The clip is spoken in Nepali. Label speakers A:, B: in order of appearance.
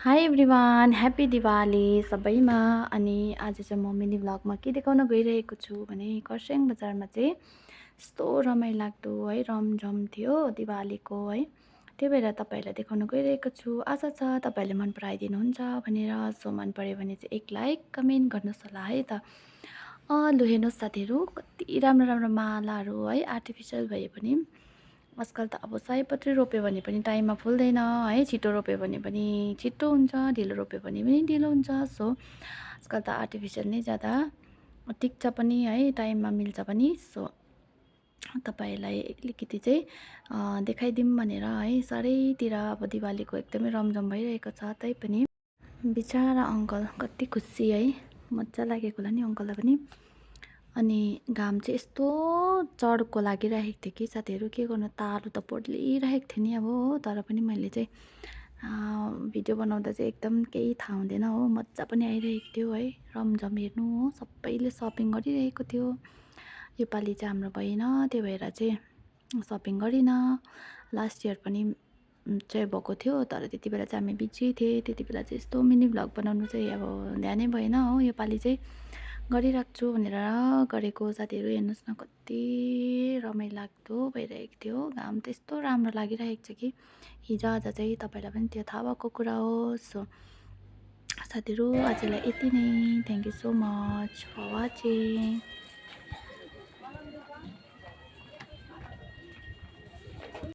A: हाई एभ्रिवान ह्याप्पी दिवाली सबैमा। अनि आज चाहिँ म मिनी भ्लगमा के देखाउन गइरहेको छु भने खरसाङ बजारमा चाहिँ यस्तो रमाइलो लाग्दो है रमझम थियो दिवालीको है। त्यही भएर तपाईँहरूलाई देखाउन गइरहेको छु। आशा छ तपाईँहरूले मन पराइदिनुहुन्छ भनेर। सो मन पऱ्यो भने चाहिँ एक लाइक कमेन्ट गर्नुहोस् होला है त। लु हेर्नुहोस् साथीहरू, कति राम्रो राम्रो मालाहरू है आर्टिफिसियल भए पनि आजकल त अब सयपत्री रोप्यो भने पनि टाइममा फुल्दैन है। छिटो रोप्यो भने पनि छिटो हुन्छ, ढिलो रोप्यो भने पनि ढिलो हुन्छ। सो आजकल त आर्टिफिसियल नै ज्यादा टिक्छ पनि है, टाइममा मिल्छ पनि। सो तपाईँहरूलाई अलिकति चाहिँ देखाइदिउँ भनेर है। साह्रैतिर अब दिवालीको एकदमै रमझम भइरहेको छ। तैपनि बिचरा अङ्कल कति खुसी है, मजा लागेको होला नि अङ्कललाई पनि। अनि घाम चाहिँ यस्तो चर्को लागिरहेको थियो कि साथीहरू, के गर्नु, तारो त पोल्लिरहेको थियो नि अब हो। तर पनि मैले चाहिँ भिडियो बनाउँदा चाहिँ एकदम केही थाहा हुँदैन हो। मजा पनि आइरहेको थियो है, रमझम हेर्नु हो। सबैले सपिङ गरिरहेको थियो। योपालि चाहिँ हाम्रो भएन, त्यही भएर चाहिँ सपिङ गरिनँ। लास्ट इयर पनि चाहिँ भएको थियो, तर त्यति बेला चाहिँ हामी बिजी थिएँ। त्यति बेला चाहिँ यस्तो मिनी भ्लग बनाउनु चाहिँ अब ध्यानै भएन हो। योपालि चाहिँ गरिराख्छु भनेर गरेको। साथीहरू हेर्नुहोस् न, कति रमाइलो लाग्दो भइरहेको थियो। घाम त यस्तो राम्रो लागिरहेको छ कि हिजो आज चाहिँ तपाईँलाई पनि त्यो थाहा भएको कुरा हो। सो साथीहरू आजलाई यति नै। Thank you so much for watching.